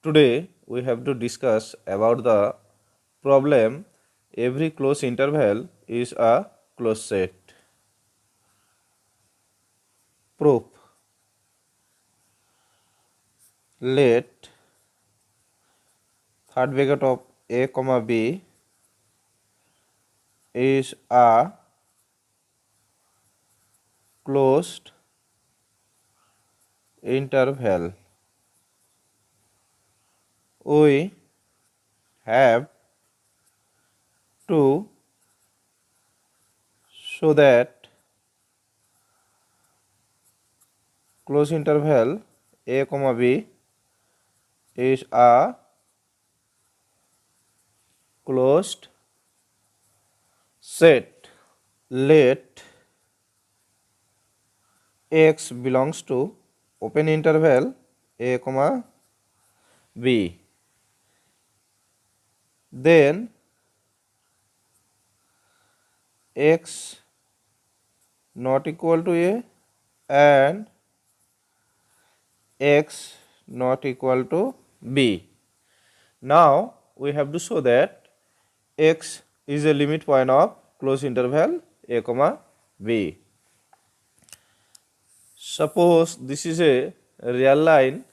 Today we have to discuss about the problem every closed interval is a closed set. Proof. Let third bracket of a comma b is a closed interval. We have to show that closed interval a comma b is a closed set. Let x belongs to open interval a comma b. Then x not equal to a and x not equal to b. Now we have to show that x is a limit point of closed interval a comma b. Suppose this is a real line,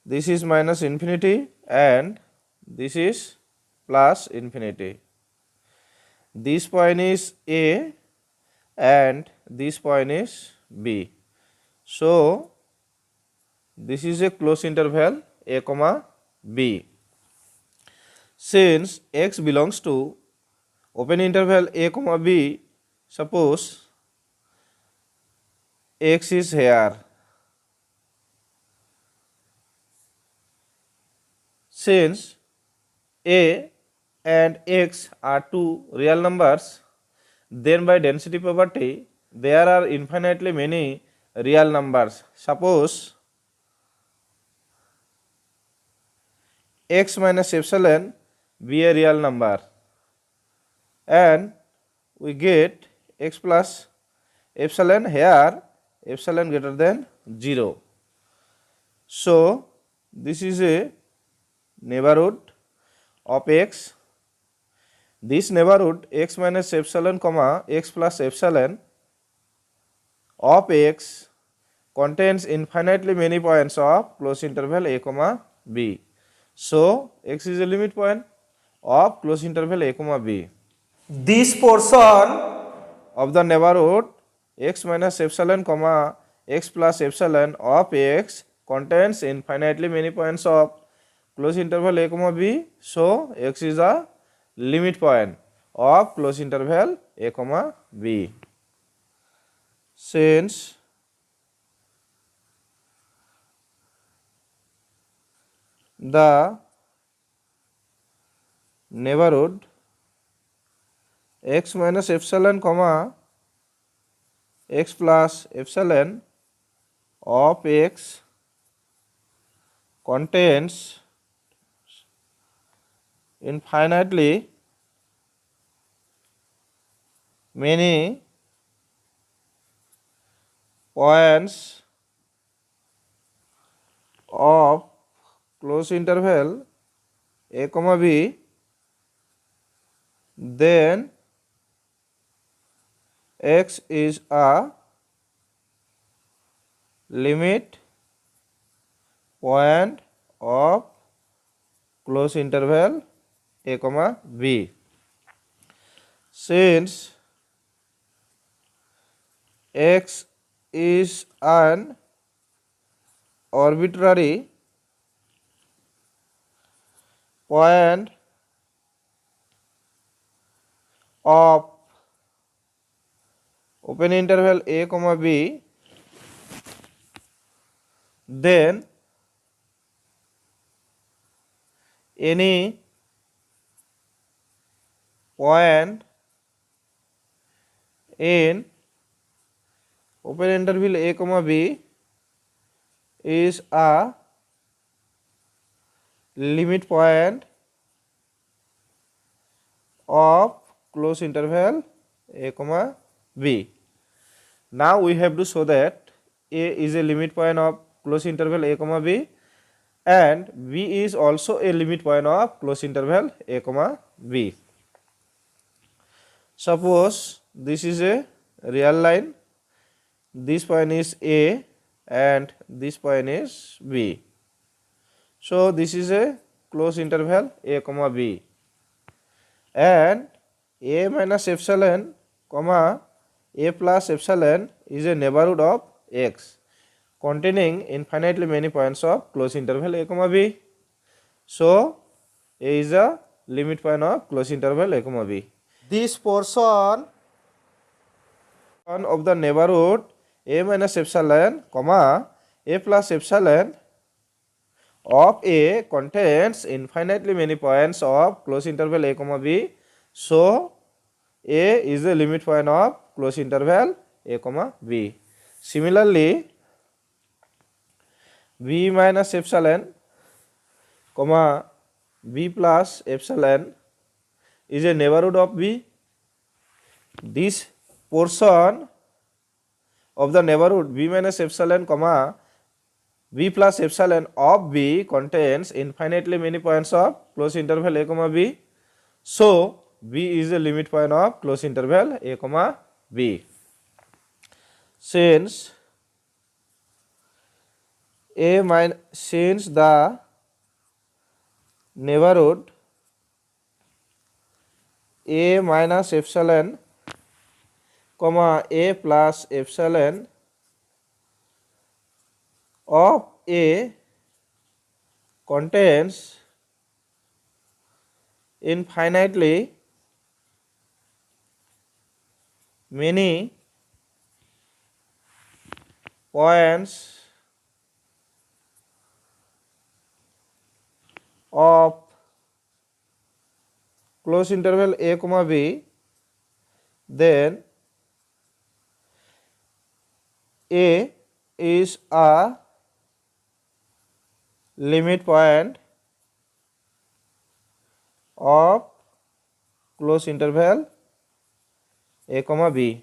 this is minus infinity and this is plus infinity. This point is a and this point is b. So this is a closed interval a comma b. Since x belongs to open interval a comma b, suppose x is here. Since a and x are two real numbers, then by density property there are infinitely many real numbers. Suppose x minus epsilon be a real number and we get x plus epsilon, here epsilon greater than 0. So this is a neighborhood of x. This neighborhood x minus epsilon comma x plus epsilon of x contains infinitely many points of closed interval a comma b. So x is a limit point of closed interval a comma b. This portion of the neighborhood x minus epsilon comma x plus epsilon of x contains infinitely many points of closed interval a comma b. So x is a limit point of closed interval a comma b. Since the neighborhood x minus epsilon comma x plus epsilon of x contains infinitely many points of closed interval a comma b, then x is a limit point of closed interval a comma b. Since x is an arbitrary point of open interval a comma b, then any point in open interval a comma b is a limit point of closed interval a comma b. Now we have to show that a is a limit point of close interval a comma b, and b is also a limit point of close interval a comma b. Suppose this is a real line, this point is a and this point is b. So this is a close interval a comma b, and a minus epsilon comma a plus epsilon is a neighborhood of x containing infinitely many points of close interval a comma b. So a is a limit point of close interval a comma b. This portion of the neighborhood a minus epsilon comma a plus epsilon of a contains infinitely many points of close interval a comma b. So a is the limit point of close interval a comma b. Similarly, b minus epsilon comma b plus epsilon is a neighborhood of b. This portion of the neighborhood b minus epsilon comma b plus epsilon of b contains infinitely many points of close interval a comma b. So b is the limit point of close interval a comma b. Since the neighborhood a minus epsilon comma a plus epsilon of a contains infinitely many points of close interval a comma b, then a is a limit point of close interval a comma b.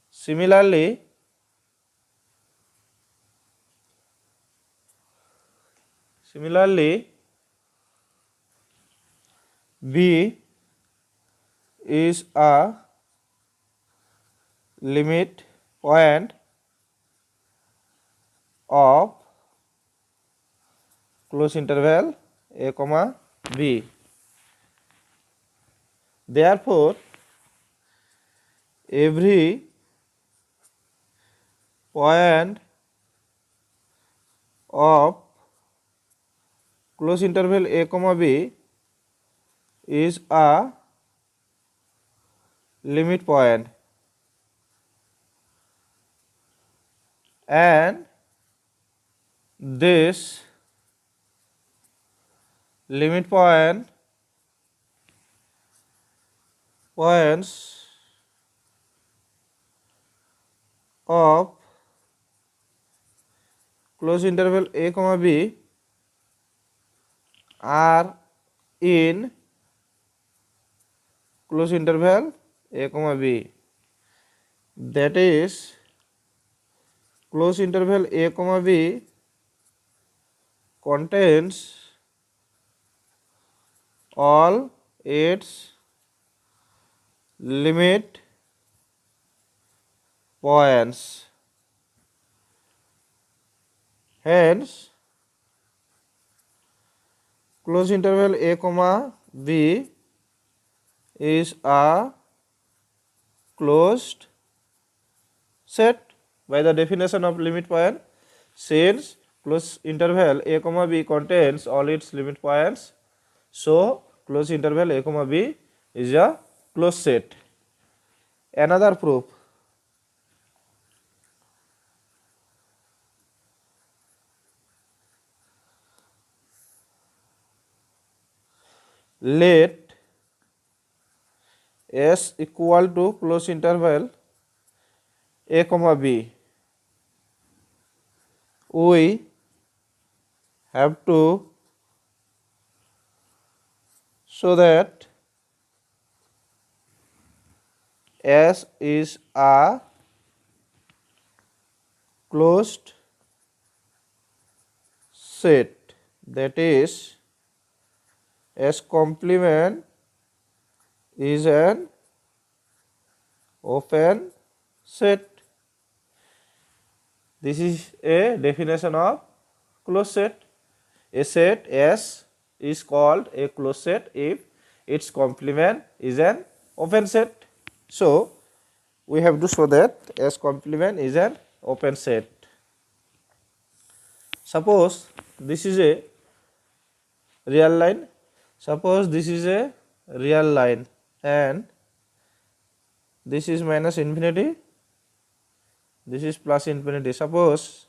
Similarly, b is a limit point of close interval a comma b. Therefore, every point of close interval a comma b is a limit point, and this limit points of close interval a comma b are in close interval a comma b, that is close interval a comma b contains all its limit points. Hence, close interval a comma b is a closed set by the definition of limit point, since close interval a comma b contains all its limit points. So close interval a comma b is a closed set. Another proof: let S equal to close interval a comma b, we have to show that S is a closed set, that is S complement is an open set. This is a definition of closed set. A set S is called a closed set if its complement is an open set. So we have to show that S complement is an open set. Suppose this is a real line. Suppose this is a real line and this is minus infinity, this is plus infinity. Suppose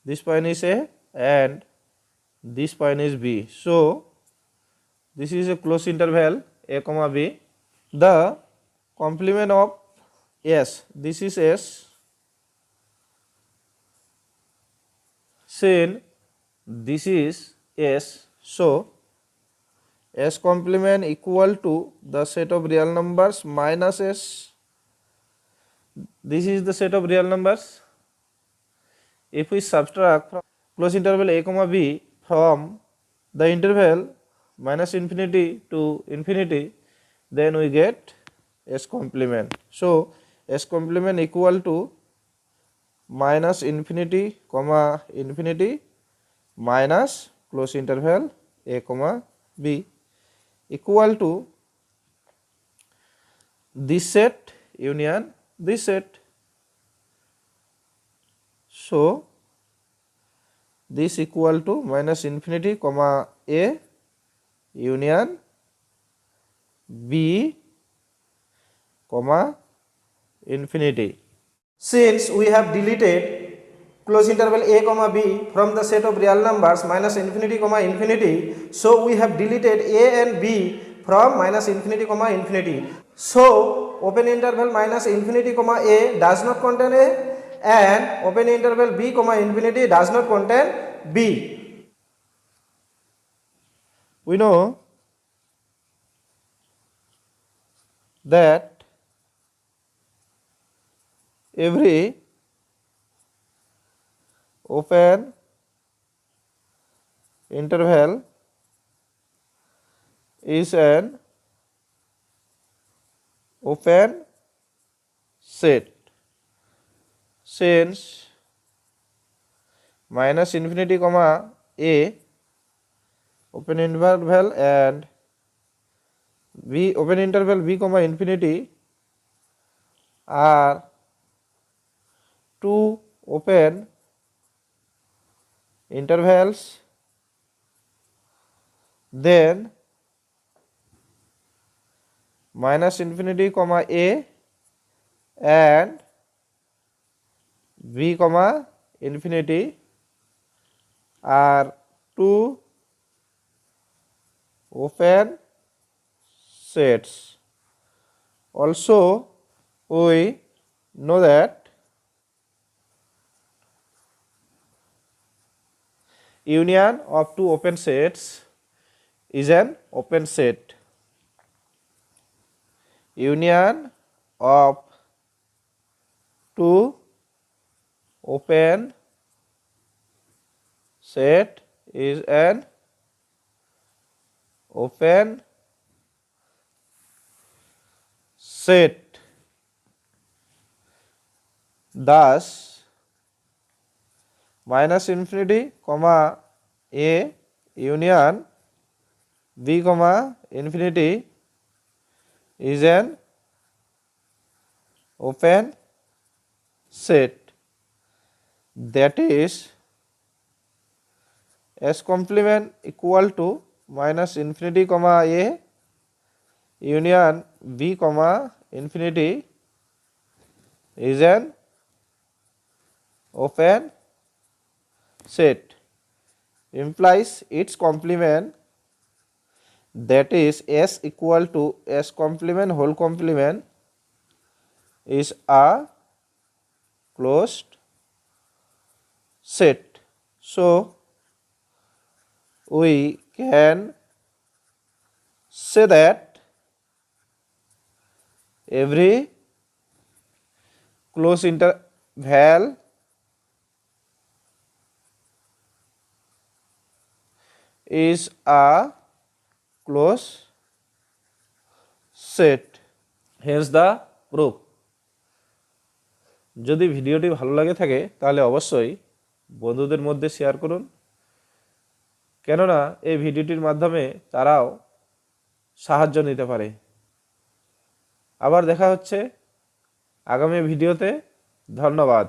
this point is A and this point is B. So this is a closed interval A comma B. The complement of S, this is S, sin this is S. So S complement equal to the set of real numbers minus S. This is the set of real numbers. If we subtract from closed interval A comma B from the interval minus infinity to infinity, then we get S complement. So S complement equal to minus infinity comma infinity minus closed interval A comma B equal to this set union this set. So this equal to minus infinity comma A union B comma infinity. Since we have deleted closed interval A comma B from the set of real numbers minus infinity comma infinity, so we have deleted A and B from minus infinity comma infinity. So open interval minus infinity comma A does not contain A and open interval B comma infinity does not contain B. We know that every open interval is an open set. Since minus infinity comma A open interval and B open interval B comma infinity are two open intervals, then minus infinity comma A and B comma infinity are two open sets. Also we know that union of two open sets is an open set. Union of two open set is an open set. Thus minus infinity comma A union B comma infinity is an open set, that is S complement equal to minus infinity comma A union B comma infinity is an open set, implies its complement, that is S equal to S complement whole complement is a closed set. So we can say that every closed interval is a close set, hence the proof. যদি ভিডিওটি ভালো লাগে থাকে তাহলে অবশ্যই বন্ধুদের মধ্যে share করুন, কেননা এই ভিডিওটির মাধ্যমে তারাও সাহায্য নিতে পারে। আবার দেখা হচ্ছে আগামী ভিডিওতে। ধন্যবাদ।